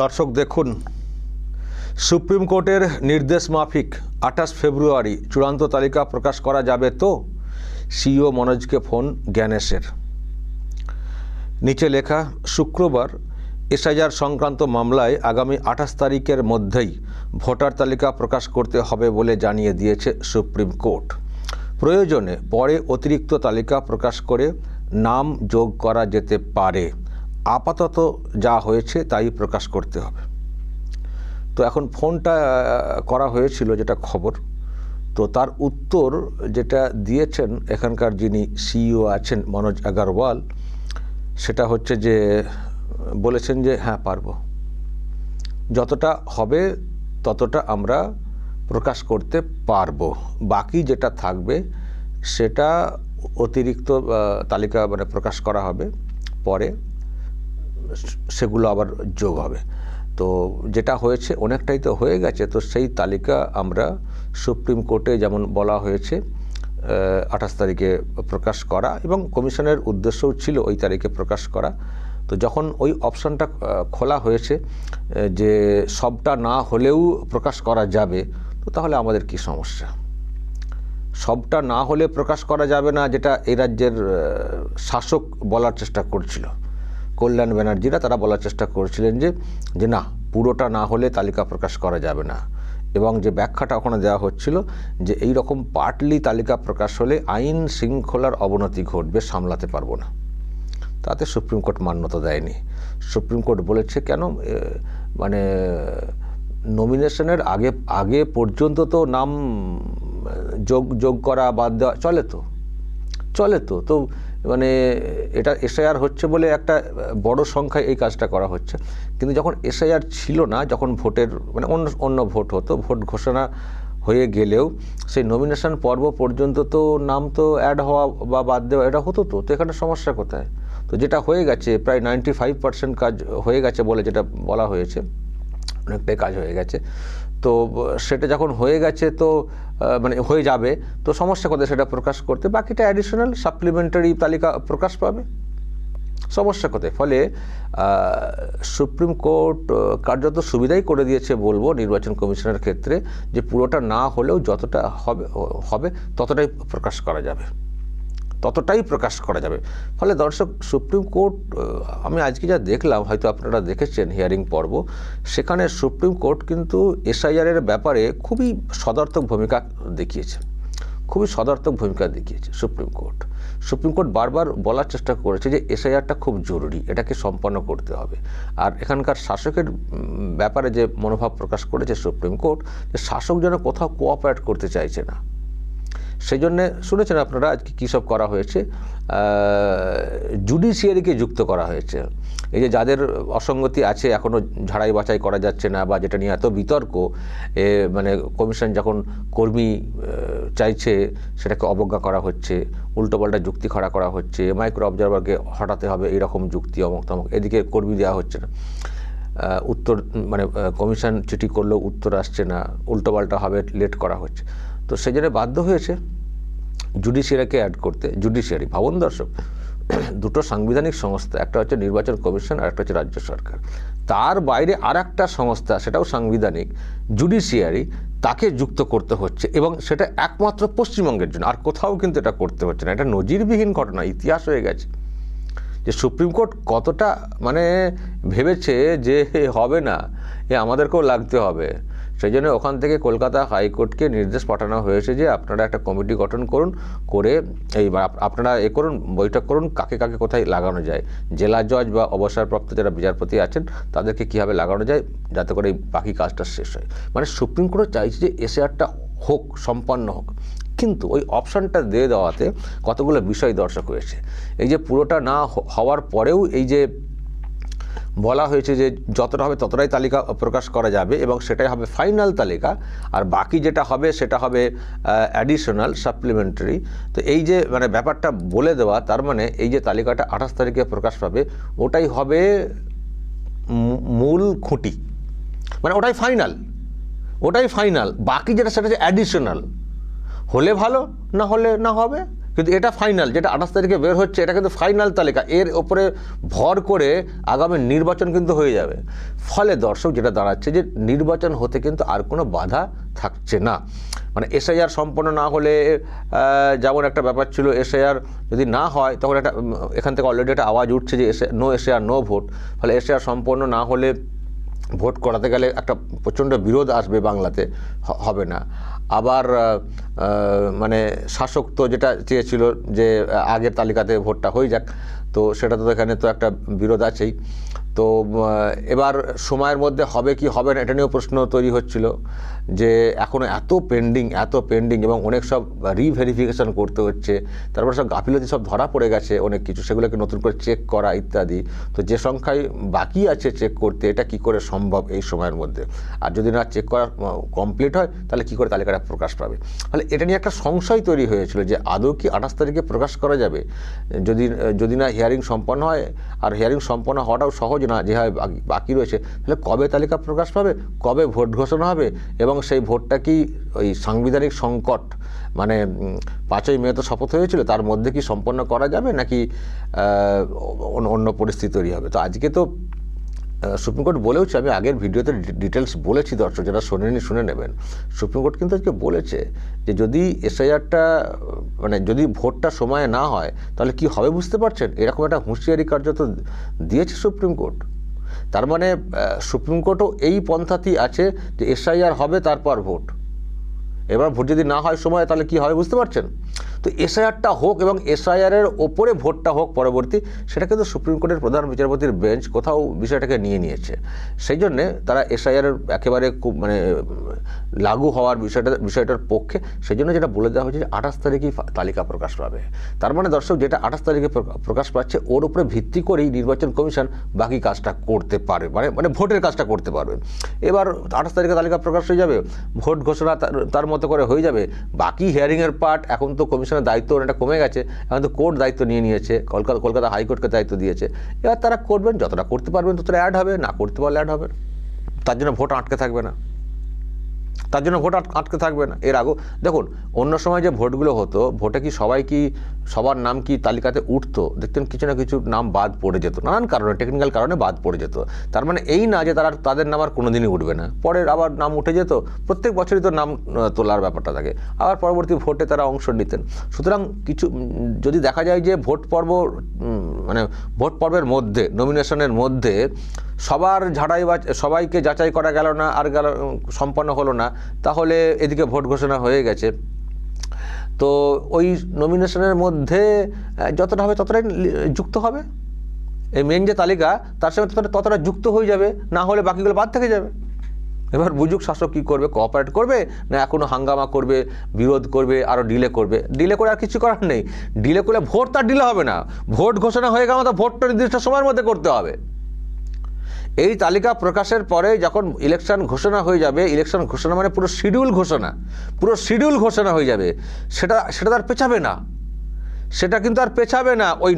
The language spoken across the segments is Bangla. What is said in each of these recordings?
দর্শক দেখুন, সুপ্রিম কোর্টের নির্দেশ মাফিক 28 ফেব্রুয়ারি চূড়ান্ত তালিকা প্রকাশ করা যাবে তো? সিইও মনোজকে ফোন জ্ঞানেশের। নিচে লেখা, শুক্রবার এসআইআর সংক্রান্ত মামলায় আগামী 28 তারিখের মধ্যেই ভোটার তালিকা প্রকাশ করতে হবে বলে জানিয়ে দিয়েছে সুপ্রিম কোর্ট। প্রয়োজনে পরে অতিরিক্ত তালিকা প্রকাশ করে নাম যোগ করা যেতে পারে। আপাতত যা হয়েছে তাই প্রকাশ করতে হবে। তো এখন ফোনটা করা হয়েছিল, যেটা খবর, তো তার উত্তর যেটা দিয়েছেন এখানকার যিনি সিইও আছেন মনোজ আগরওয়াল, সেটা হচ্ছে যে বলেছেন যে হ্যাঁ পারবো, যতটা হবে ততটা আমরা প্রকাশ করতে পারবো, বাকি যেটা থাকবে সেটা অতিরিক্ত তালিকা প্রকাশ করা হবে, পরে সেগুলো আবার যোগ হবে। তো যেটা হয়েছে অনেকটাই তো হয়ে গেছে, তো সেই তালিকা আমরা সুপ্রিম কোর্টে যেমন বলা হয়েছে 28 তারিখে প্রকাশ করা, এবং কমিশনের উদ্দেশ্যও ছিল ওই তারিখে প্রকাশ করা। তো যখন ওই অপশানটা খোলা হয়েছে যে সবটা না হলেও প্রকাশ করা যাবে, তো তাহলে আমাদের কি সমস্যা? সবটা না হলে প্রকাশ করা যাবে না, যেটা এই রাজ্যের শাসক বলার চেষ্টা করছিল, কল্যাণ ব্যানার্জিরা, তারা বলার চেষ্টা করেছিলেন যে না, পুরোটা না হলে তালিকা প্রকাশ করা যাবে না। এবং যে ব্যাখ্যাটা ওখানে দেওয়া হচ্ছিল যে এই রকম পার্টলি তালিকা প্রকাশ হলে আইন শৃঙ্খলার অবনতি ঘটবে, সামলাতে পারবো না। তাতে সুপ্রিম কোর্ট মান্যতা দেয়নি। সুপ্রিম কোর্ট বলেছে কেন, নমিনেশনের আগে পর্যন্ত তো নাম যোগ করা বাদ দেওয়া চলে তো এটা এসআইআর হচ্ছে বলে একটা বড় সংখ্যায় এই কাজটা করা হচ্ছে। কিন্তু যখন এসআইআর ছিল না, যখন ভোটের অন্য ভোট হতো, ভোট ঘোষণা হয়ে গেলেও সেই নমিনেশন পর্ব পর্যন্ত তো নাম তো অ্যাড হওয়া বা বাদ দেওয়া এটা হতো। তো এখানে সমস্যা কোথায়? তো যেটা হয়ে গেছে, প্রায় 95% কাজ হয়ে গেছে বলে যেটা বলা হয়েছে, অনেকটাই কাজ হয়ে গেছে। তো সেটা যখন হয়ে গেছে, তো হয়ে যাবে, তো সমস্যা কোথায় সেটা প্রকাশ করতে? বাকিটা অ্যাডিশনাল সাপ্লিমেন্টারি তালিকা প্রকাশ পাবে, সমস্যা কোথায়? ফলে সুপ্রিম কোর্ট কার্যত সুবিধাই করে দিয়েছে বলবো নির্বাচন কমিশনের ক্ষেত্রে, যে পুরোটা না হলেও যতটা হবে ততটাই প্রকাশ করা যাবে। ফলে দর্শক, সুপ্রিম কোর্ট, আমি আজকে যা দেখলাম, হয়তো আপনারা দেখেছেন হিয়ারিং পর্ব, সেখানে সুপ্রিম কোর্ট কিন্তু এসআইআরের ব্যাপারে খুবই সদর্থক ভূমিকা দেখিয়েছে। সুপ্রিম কোর্ট বারবার বলার চেষ্টা করেছে যে এসআইআরটা খুব জরুরি, এটাকে সম্পন্ন করতে হবে। আর এখানকার শাসকের ব্যাপারে যে মনোভাব প্রকাশ করেছে সুপ্রিম কোর্ট, যে শাসক যেন কোথাও কোঅপারেট করতে চাইছে না। সেই জন্যে শুনেছেন আপনারা আজকে কী সব করা হয়েছে, জুডিশিয়ারিকে যুক্ত করা হয়েছে। এই যে যাদের অসঙ্গতি আছে, এখনও ঝাড়াই বাছাই করা যাচ্ছে না, বা যেটা নিয়ে এত বিতর্ক, কমিশন যখন কর্মী চাইছে সেটাকে অবজ্ঞা করা হচ্ছে, উল্টোপাল্টা যুক্তি খড়া করা হচ্ছে, মাইক্রো অবজারভারকে হটাতে হবে এইরকম যুক্তি, অমুক তমুক, এদিকে কর্মী দেওয়া হচ্ছে না, উত্তর কমিশন চিঠি করলেও উত্তর আসছে না, উল্টোপাল্টাভাবে লেট করা হচ্ছে। তো সেই জন্য বাধ্য হয়েছে জুডিশিয়ারিকে অ্যাড করতে। জুডিশিয়ারি, ভাবুন দর্শক, দুটো সাংবিধানিক সংস্থা, একটা হচ্ছে নির্বাচন কমিশন আর একটা হচ্ছে রাজ্য সরকার, তার বাইরে আর একটা সংস্থা, সেটাও সাংবিধানিক, জুডিশিয়ারি, তাকে যুক্ত করতে হচ্ছে, এবং সেটা একমাত্র পশ্চিমবঙ্গের জন্য, আর কোথাও কিন্তু এটা করতে হচ্ছে না। এটা নজিরবিহীন ঘটনা, ইতিহাস হয়ে গেছে যে সুপ্রিম কোর্ট কতটা ভেবেছে যে হবে না, আমাদেরকেও লাগতে হবে। সেই জন্য ওখান থেকে কলকাতা হাইকোর্টকে নির্দেশ পাঠানো হয়েছে যে আপনারা একটা কমিটি গঠন করুন, করে আপনারা বৈঠক করুন, কাকে কাকে কোথায় লাগানো যায়, জেলা জজ বা অবসরপ্রাপ্ত যারা বিচারপতি আছেন তাদেরকে কীভাবে লাগানো যায়, যাতে করে এই বাকি কাজটা শেষ হয়। সুপ্রিম কোর্ট চাইছে যে এসআইআরটা সম্পন্ন হোক, কিন্তু ওই অপশানটা দিয়ে দেওয়াতে কতগুলো বিষয় দর্শক হয়েছে। এই যে পুরোটা না হওয়ার পরেও এই যে বলা হয়েছে যে যতটা হবে ততটাই তালিকা প্রকাশ করা যাবে, এবং সেটাই হবে ফাইনাল তালিকা, আর বাকি যেটা হবে সেটা হবে অ্যাডিশনাল সাপ্লিমেন্টারি। তো এই যে ব্যাপারটা বলে দেওয়া, তার এই যে তালিকাটা 28 তারিখে প্রকাশ পাবে, ওটাই হবে মূল খুঁটি, ওটাই ফাইনাল, বাকি যেটা সেটা হচ্ছে অ্যাডিশনাল। হলে ভালো, না হলে না হবে, কিন্তু এটা ফাইনাল, যেটা 28 তারিখে বের হচ্ছে এটা কিন্তু ফাইনাল তালিকা, এর ওপরে ভর করে আগামী নির্বাচন কিন্তু হয়ে যাবে। ফলে দর্শক যেটা দাঁড়াচ্ছে যে নির্বাচন হতে কিন্তু আর কোনো বাধা থাকছে না। মানে এসআইআর সম্পন্ন না হলে যেমন একটা ব্যাপার ছিল, এসআইআর যদি না হয় তখন একটা এখান থেকে অলরেডি একটা আওয়াজ উঠছে যে নো এসআইআর নো ভোট। ফলে এসআইআর সম্পন্ন না হলে ভোট করাতে গেলে একটা প্রচণ্ড বিরোধ আসবে, বাংলাতে হবে না। আবার মানে শাসক তো যেটা চেয়েছিল যে আগের তালিকাতে ভোটটা হয়ে যাক, তো সেটা তো এখানে তো একটা বিরোধ আছেই। তো এবার সময়ের মধ্যে হবে কি হবে না এটা নিয়েও প্রশ্ন তৈরি হচ্ছিল যে এখনও এত পেন্ডিং এবং অনেক সব রিভেরিফিকেশন করতে হচ্ছে, তারপরে সব গাফিলতি সব ধরা পড়ে গেছে অনেক কিছু, সেগুলোকে নতুন করে চেক করা ইত্যাদি। তো যে সংখ্যায় বাকি আছে চেক করতে, এটা কি করে সম্ভব এই সময়ের মধ্যে? আর যদি না চেক করা কমপ্লিট হয় তাহলে কি করে তালিকাটা প্রকাশ পাবে? ফলে এটা নিয়ে একটা সংশয় তৈরি হয়েছিল যে আদৌ কি 28 তারিখে প্রকাশ করা যাবে যদি না হিয়ারিং সম্পন্ন হয়। আর হিয়ারিং সম্পন্ন হওয়াটাও সহজ না, যেভাবে বাকি রয়েছে। তাহলে কবে তালিকা প্রকাশ পাবে, কবে ভোট ঘোষণা হবে, এবং সেই ভোটটা কি ওই সাংবিধানিক সংকট মানে 5ই মে তো শপথ হয়েছিল, তার মধ্যে কি সম্পন্ন করা যাবে নাকি অন্য পরিস্থিতি তৈরি হবে? তো আজকে তো সুপ্রিম কোর্ট বলেওছে, আমি আগের ভিডিওতে ডিটেলস বলেছি, দর্শক যারা শোনেনি শুনে নেবেন। সুপ্রিম কোর্ট কিন্তু আজকে বলেছে যে যদি এসআইআরটা মানে যদি ভোটটা সময়ে না হয় তাহলে কি হবে বুঝতে পারছেন, এরকম একটা হুঁশিয়ারি কার্যত দিয়েছে সুপ্রিম কোর্ট। তার মানে সুপ্রিম কোর্টও এই পন্থাতেই আছে যে এসআইআর হবে তারপর ভোট। এবার ভোট যদি না হয় সময় তাহলে কি হবে বুঝতে পারছেন? তো এসআইআরটা হোক এবং এসআইআরের ওপরে ভোটটা হোক পরবর্তী, সেটা কিন্তু সুপ্রিম কোর্টের প্রধান বিচারপতির বেঞ্চ কোথাও বিষয়টাকে নিয়েছে। সেই জন্যে তারা এসআইআরের একেবারে খুব মানে লাগু হওয়ার বিষয়টার পক্ষে। সেই জন্য যেটা বলে দেওয়া হয়েছে যে 28 তারিখেই তালিকা প্রকাশ পাবে। তার মানে দর্শক যেটা 28 তারিখে প্রকাশ পাচ্ছে ওর উপরে ভিত্তি করেই নির্বাচন কমিশন বাকি কাজটা করতে পারে, মানে ভোটের কাজটা করতে পারবে। এবার 28 তারিখে তালিকা প্রকাশ হয়ে যাবে, ভোট ঘোষণা তার মতো করে হয়ে যাবে। বাকি হিয়ারিংয়ের পার্ট এখন তো কমিশনের দায়িত্ব অনেকটা কমে গেছে, এখন তো কোর্ট দায়িত্ব নিয়েছে, কলকাতা হাইকোর্টকে দায়িত্ব দিয়েছে। এবার তারা করবেন, যতটা করতে পারবেন ততটা অ্যাড হবে, না করতে পারলে অ্যাড হবে। তার জন্য ভোট আটকে থাকবে না, এর আগেও দেখুন অন্য সময় যে ভোটগুলো হতো, ভোটে কি সবার নাম কি তালিকাতে উঠতো? দেখতেন কিছু না কিছু নাম বাদ পড়ে যেত, নানান কারণে, টেকনিক্যাল কারণে বাদ পড়ে যেত। তার মানে এই না যে তাদের নাম আর কোনোদিনই উঠবে না, পরের আবার নাম উঠে যেত। প্রত্যেক বছরই তো নাম তোলার ব্যাপারটা থাকে, আবার পরবর্তী ভোটে তারা অংশ নিতেন। সুতরাং কিছু যদি দেখা যায় যে ভোট পর্বের মধ্যে, নমিনেশনের মধ্যে সবাইকে যাচাই করা গেল না, আর সম্পন্ন হলো না, তাহলে এদিকে ভোট ঘোষণা হয়ে গেছে, তো ওই নমিনেশনের মধ্যে যতটা হবে ততটাই যুক্ত হবে, এই মেন যে তালিকা তার সঙ্গে ততটা যুক্ত হয়ে যাবে, না হলে বাকিগুলো বাদ থেকে যাবে। এবার বুঝুক শাসক কী করবে, কোঅপারেট করবে না এখনও হাঙ্গামা করবে, বিরোধ করবে, আরও ডিলে করে আর কিছু করার নেই। ডিলে করলে ভোট তার ডিলে হবে না, ভোট ঘোষণা হয়ে গেলে তো ভোটটা নির্দিষ্ট সময়ের মধ্যে করতে হবে। এই তালিকা প্রকাশের পরে যখন ইলেকশন ঘোষণা হয়ে যাবে, ইলেকশন ঘোষণা মানে পুরো শিডিউল ঘোষণা হয়ে যাবে, সেটা তার পেছাবে না, সেটা কিন্তু আর পেছাবে না। ওই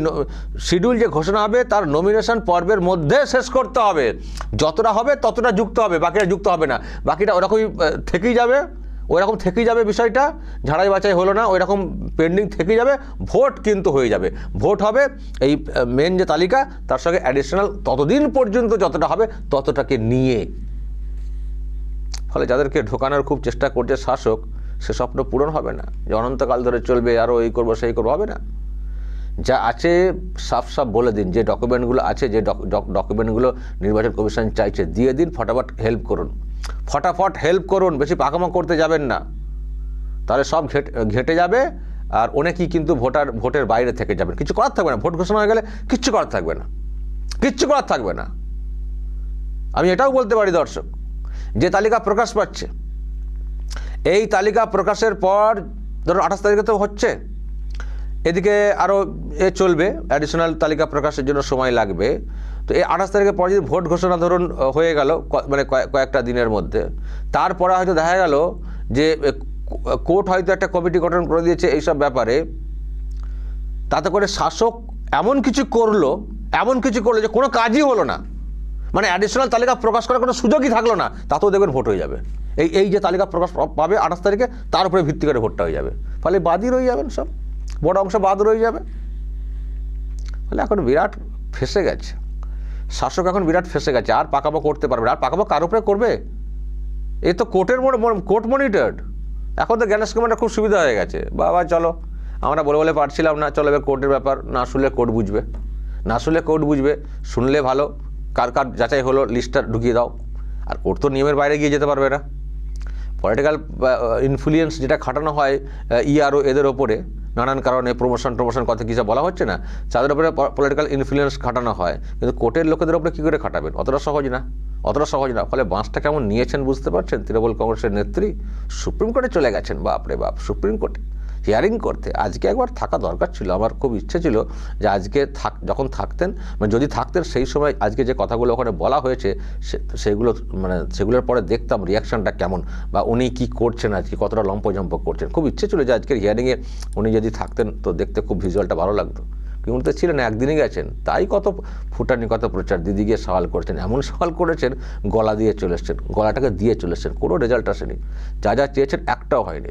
শিডিউল যে ঘোষণা হবে তার নমিনেশন পর্বের মধ্যে শেষ করতে হবে, যতটা হবে ততটা যুক্ত হবে, বাকিটা যুক্ত হবে না, বাকিটা ওরকমই থেকেই যাবে বিষয়টা, ঝাড়াই বাছাই হলো না, ওই রকম পেন্ডিং থেকেই যাবে। ভোট কিন্তু হয়ে যাবে, ভোট হবে এই মেন যে তালিকা তার সঙ্গে অ্যাডিশনাল ততদিন পর্যন্ত যতটা হবে ততটাকে নিয়ে। ফলে যাদেরকে ঢোকানোর খুব চেষ্টা করছে শাসক, সে স্বপ্ন পূরণ হবে না যে অনন্তকাল ধরে চলবে, আরও এই করবো সেই করবো, হবে না। যা আছে সাফ বলে দিন, যে ডকুমেন্টগুলো আছে, যে ডকুমেন্টগুলো নির্বাচন কমিশন চাইছে দিয়ে দিন, ফটাফট হেল্প করুন, বেশি পাকামো করতে যাবেন না, তাহলে সব ঘেটে যাবে। আর অনেকেই কিন্তু ভোটের বাইরে থেকে যাবেন, কিছু করার থাকবে না, ভোট ঘোষণা হয়ে গেলে কিচ্ছু করার থাকবে না। আমি এটাও বলতে পারি দর্শক, যে তালিকা প্রকাশ পাচ্ছে, এই তালিকা প্রকাশের পর ধরুন 28 তারিখে তো হচ্ছে, এদিকে আরও চলবে, অ্যাডিশনাল তালিকা প্রকাশের জন্য সময় লাগবে। তো এই 28 তারিখের পর যদি ভোট ঘোষণা ধরুন হয়ে গেল মানে কয়েকটা দিনের মধ্যে, তারপরে হয়তো দেখা গেল যে কোর্ট হয়তো একটা কমিটি গঠন করে দিয়েছে এইসব ব্যাপারে, তাতে করে শাসক এমন কিছু করলো যে কোনো কাজই হলো না, মানে অ্যাডিশনাল তালিকা প্রকাশ করার কোনো সুযোগই থাকলো না, তাতেও দেখবেন ভোট হয়ে যাবে। এই যে তালিকা প্রকাশ পাবে 28 তারিখে, তার উপরে ভিত্তি করে ভোটটা হয়ে যাবে, ফলে বাদই রয়ে যাবেন সব। বড় অংশ বাদ রয়ে যাবে। ফলে এখন বিরাট ফেসে গেছে শাসক, এখন বিরাট ফেসে গেছে। আর পাকাপো করতে পারবে না। আর পাকাপো কার উপরে করবে? এই তো কোর্ট মনিটর্ড। এখন তো জ্ঞানেশ কুমারটা খুব সুবিধা হয়ে গেছে, বাবা চলো আমরা বলে পারছিলাম না, চলো এবার কোর্টের ব্যাপার, না শুনলে কোর্ট বুঝবে, না শুনলে কোর্ট বুঝবে, শুনলে ভালো, কার কার যাচাই হলো লিস্টটা ঢুকিয়ে দাও। আর কোর্ট তো নিয়মের বাইরে গিয়ে যেতে পারবে না। পলিটিক্যাল ইনফ্লুয়েন্স যেটা খাটানো হয় ইআরও এদের ওপরে, নানান কারণে প্রমোশন কথা কিছু বলা হচ্ছে না, তাদের উপরে পলিটিক্যাল ইনফ্লুয়েন্স খাটানো হয়, কিন্তু কোর্টের লোকেদের উপরে কী করে খাটাবেন? অতটা সহজ না। ফলে বাঁশটা কেমন নিয়েছেন বুঝতে পারছেন তৃণমূল কংগ্রেসের নেত্রী? সুপ্রিম কোর্টে চলে গেছেন, বাপরে বাপ, সুপ্রিম কোর্টে হিয়ারিং করতে। আজকে একবার থাকা দরকার ছিল, আমার খুব ইচ্ছে ছিল যে আজকে যখন থাকতেন, মানে যদি থাকতেন সেই সময় আজকে যে কথাগুলো ওখানে বলা হয়েছে সেগুলোর পরে দেখতাম রিয়াকশানটা কেমন, বা উনি কী করছেন, আজকে কতটা লম্পজম্প করছেন। খুব ইচ্ছে ছিল যে আজকের হিয়ারিংয়ে উনি যদি থাকতেন তো দেখতে খুব ভিজুয়ালটা ভালো লাগতো। কিন্তু তো ছিলেন, একদিনই গেছেন, তাই কত ফুটানি, কত প্রচার, দিদি গিয়ে সওয়াল করছেন, এমন সওয়াল করেছেন গলাটাকে দিয়ে চলে এসছেন, কোনো রেজাল্ট আসেনি। যা চেয়েছেন একটাও হয়নি।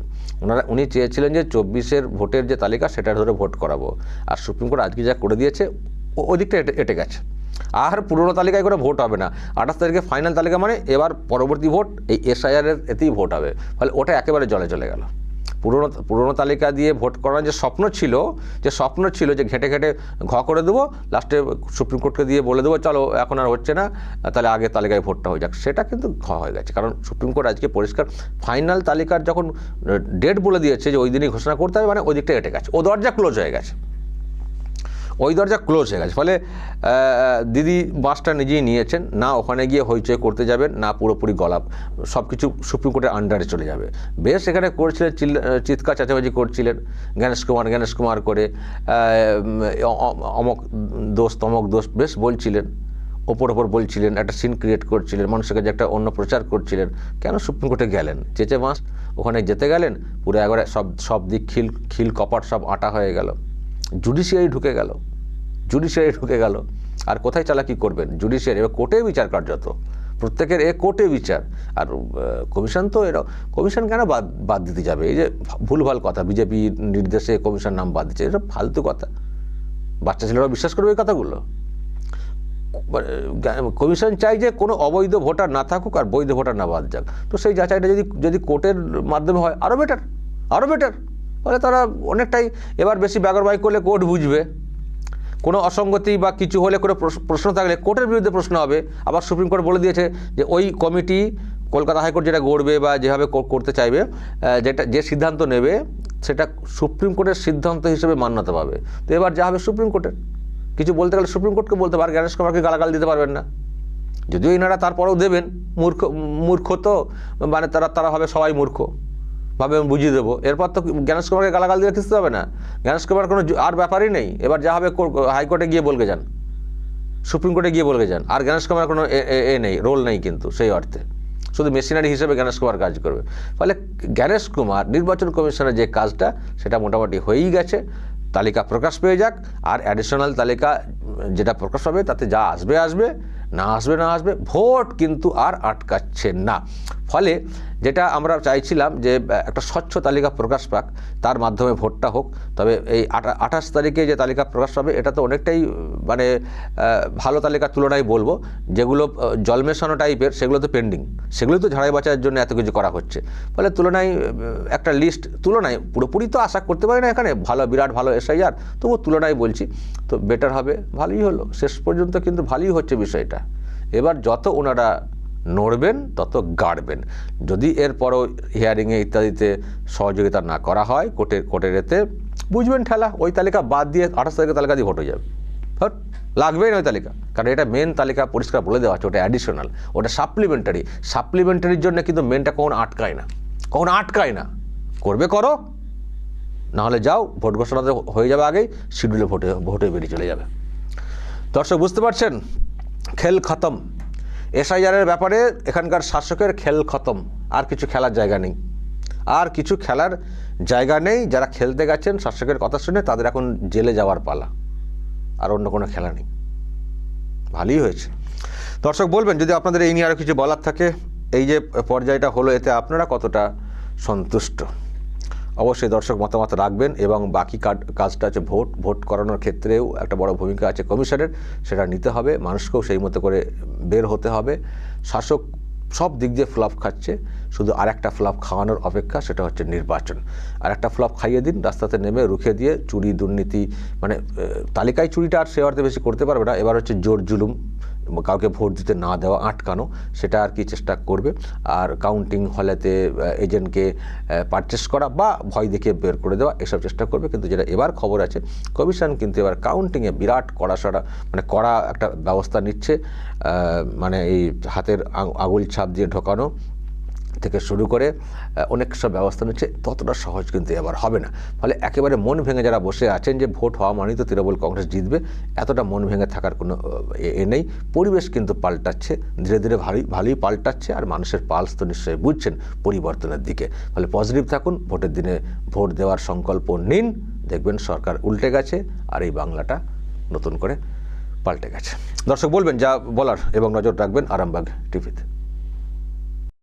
উনি চেয়েছিলেন যে 24-এর ভোটের যে তালিকা সেটা ধরে ভোট করাবো, আর সুপ্রিম কোর্ট আজকে যা করে দিয়েছে ওই দিকটা এটে গেছে। আর পুরনো তালিকায় করে ভোট হবে না, 28 তারিখে ফাইনাল তালিকা, মানে এবার পরবর্তী ভোট এই SIR এতেই ভোট হবে। ফলে ওটা একেবারে জলে চলে গেল। পুরনো তালিকা দিয়ে ভোট করার যে স্বপ্ন ছিল যে ঘেঁটে করে দেবো, লাস্টে সুপ্রিম কোর্টকে দিয়ে বলে দেবো চলো এখন আর হচ্ছে না, তাহলে আগে তালিকায় ভোটটা হয়ে যাক, সেটা কিন্তু হয়ে গেছে। কারণ সুপ্রিম কোর্ট আজকে পরিষ্কার ফাইনাল তালিকার যখন ডেট বলে দিয়েছে যে ওই দিনই ঘোষণা করতে হবে, মানে ওই দিকটা এটে গেছে, ও দরজা ক্লোজ হয়ে গেছে। ফলে দিদি বাঁশটা নিজেই নিয়েছেন, না ওখানে গিয়ে হইচই করতে যাবেন, না পুরোপুরি গলা সব কিছু সুপ্রিম কোর্টের আন্ডারে চলে যাবে। বেশ এখানে করছিলেন, চিৎকার চেঁচামেচি করছিলেন জ্ঞানেশ কুমার করে, অমক দোষ তমক দোষ বেশ বলছিলেন, ওপর বলছিলেন, একটা সিন ক্রিয়েট করছিলেন, মানুষের কাছে একটা অন্য প্রচার করছিলেন। কেন সুপ্রিম কোর্টে গেলেন? চেঁচে বাঁশ ওখানে যেতে গেলেন, পুরো একবারে সব দিক খিল কপাট সব আটা হয়ে গেল। জুডিশিয়ারি ঢুকে গেল। আর কোথায় চালাকি করবেন? জুডিশিয়ারি, এবার কোর্টে বিচার কার্যত, প্রত্যেকের কোর্টে বিচার। আর কমিশন তো কমিশন কেন বাদ দিতে যাবে? এই যে ভুলভাল কথা, বিজেপি নির্দেশে কমিশন নাম বাদ দিচ্ছে, এটা ফালতু কথা। বাচ্চা ছেলেরা বিশ্বাস করবে এই কথাগুলো? কমিশন চাই যে কোনো অবৈধ ভোটার না থাকুক আর বৈধ ভোটার না বাদ যাক। তো সেই যাচাইটা যদি কোর্টের মাধ্যমে হয় আরও বেটার। ফলে তারা অনেকটাই এবার বেশি ব্যাগরবাই করলে কোর্ট বুঝবে, কোনো অসঙ্গতি বা কিছু হলে কোনো প্রশ্ন থাকলে কোর্টের বিরুদ্ধে প্রশ্ন হবে। আবার সুপ্রিম কোর্ট বলে দিয়েছে যে ওই কমিটি কলকাতা হাইকোর্ট যেটা গড়বে বা যেভাবে করতে চাইবে, যে সিদ্ধান্ত নেবে সেটা সুপ্রিম কোর্টের সিদ্ধান্ত হিসেবে মান্যতা পাবে। তো এবার যা হবে সুপ্রিম কোর্টের, কিছু বলতে গেলে সুপ্রিম কোর্টকে বলতে পারে, জ্ঞানেশ কুমারকে গালাগাল দিতে পারবেন না। যদিও এনারা তারপরেও দেবেন, মূর্খ তো, মানে তারা হবে সবাই মূর্খ, ভাবে আমি বুঝিয়ে দেবো। এরপর তো জ্ঞানেশ কুমারকে গালাগাল দিয়ে খিস্তে হবে না, জ্ঞানেশ কুমার কোনো আর ব্যাপারই নেই। এবার যা হবে হাইকোর্টে গিয়ে বলকে যান, সুপ্রিম কোর্টে গিয়ে বলকে যান। আর জ্ঞানেশ কুমার কোনো নেই, রোল নেই কিন্তু সেই অর্থে, শুধু মেশিনারি হিসেবে জ্ঞানেশ কুমার কাজ করবে। ফলে জ্ঞানেশ কুমার নির্বাচন কমিশনের যে কাজটা সেটা মোটামুটি হয়েই গেছে। তালিকা প্রকাশ পেয়ে যাক, আর অ্যাডিশনাল তালিকা যেটা প্রকাশ হবে তাতে যা আসবে, না আসবে, ভোট কিন্তু আর আটকাচ্ছে না। ফলে যেটা আমরা চাইছিলাম যে একটা স্বচ্ছ তালিকা প্রকাশ পাক, তার মাধ্যমে ভোটটা হোক। তবে এই 28 তারিখে যে তালিকা প্রকাশ পাবে এটা তো অনেকটাই মানে ভালো তালিকার তুলনায় বলবো। যেগুলো জলমেশানো টাইপের সেগুলো তো পেন্ডিং, সেগুলো তো ঝাড়াই বাছাইয়ের জন্য এত কিছু করা হচ্ছে। ফলে একটা লিস্ট তুলনায় পুরোপুরি তো আশা করতে পারি না এখানে বিরাট ভালো SIR, তবু তুলনায় বলছি তো বেটার হবে, ভালোই হলো। শেষ পর্যন্ত কিন্তু ভালোই হচ্ছে বিষয়টা। এবার যত ওনারা নড়বেন তত গাড়বেন। যদি এরপরও হিয়ারিংয়ে ইত্যাদিতে সহযোগিতা না করা হয় কোর্টের এতে, বুঝবেন ঠেলা, ওই তালিকা বাদ দিয়ে 28 তারিখের তালিকা দিয়ে ভোট হয়ে যাবে। লাগবেই না ওই তালিকা, কারণ এটা মেন তালিকা পরিষ্কার বলে দেওয়া আছে, ওটা অ্যাডিশনাল, ওটা সাপ্লিমেন্টারির জন্য কিন্তু মেনটা কখনো আটকায় না। করো, নাহলে যাও, ভোট ঘোষণাতে হয়ে যাবে আগেই, শিডিউলে ভোটে বেরিয়ে চলে যাবে। দর্শক বুঝতে পারছেন, খেল খতম। SIR ব্যাপারে এখানকার শাসকের খেল খতম, আর কিছু খেলার জায়গা নেই। যারা খেলতে গেছেন শাসকের কথা শুনে তাদের এখন জেলে যাওয়ার পালা, আর অন্য কোনো খেলা নেই। ভালোই হয়েছে। দর্শক বলবেন যদি আপনাদের এই নিয়ে আরও কিছু বলার থাকে, এই যে পর্যায়টা হলো এতে আপনারা কতটা সন্তুষ্ট। অবশ্যই দর্শক মতামত রাখবেন এবং বাকি কাজটা হচ্ছে ভোট করানোর ক্ষেত্রেও একটা বড় ভূমিকা আছে কমিশনের, সেটা নিতে হবে, মানুষকেও সেই মতো করে বের হতে হবে। শাসক সব দিক দিয়ে ফ্লপ খাচ্ছে, শুধু আর একটা ফ্লপ খাওয়ানোর অপেক্ষা, সেটা হচ্ছে নির্বাচন। আর একটা ফ্লপ খাইয়ে দিন, রাস্তাতে নেমে রুখে দিয়ে চুরি দুর্নীতি, মানে তালিকায় চুরিটা আর সে অর্থে বেশি করতে পারবে না, এবার হচ্ছে জোর জুলুম, কাউকে ভোট দিতে না দেওয়া, আটকানো, সেটা আর কি চেষ্টা করবে। আর কাউন্টিং হলেতে এজেন্টকে পারচেস করা বা ভয় দেখিয়ে বের করে দেওয়া, এসব চেষ্টা করবে। কিন্তু যেটা এবার খবর আছে, কমিশন কিন্তু এবার কাউন্টিংয়ে বিরাট কড়াসড়া, মানে কড়া একটা ব্যবস্থা নিচ্ছে। মানে এই হাতের আঙুল ছাপ দিয়ে ঢোকানো থেকে শুরু করে অনেক সব ব্যবস্থা নিচ্ছে, ততটা সহজ কিন্তু এবার হবে না। ফলে একেবারে মন ভেঙে যারা বসে আছেন যে ভোট হওয়া মানেই তো তৃণমূল কংগ্রেস জিতবে, এতটা মন ভেঙে থাকার কোনো নেই। পরিবেশ কিন্তু পাল্টাচ্ছে, ধীরে ধীরে ভালোই পাল্টাচ্ছে, আর মানুষের পালস তো নিশ্চয়ই বুঝছেন পরিবর্তনের দিকে। ফলে পজিটিভ থাকুন, ভোটের দিনে ভোট দেওয়ার সংকল্প নিন, দেখবেন সরকার উল্টে গেছে আর এই বাংলাটা নতুন করে পাল্টে গেছে। দর্শক বলবেন যা বলার এবং নজর রাখবেন আরামবাগ টিভিতে।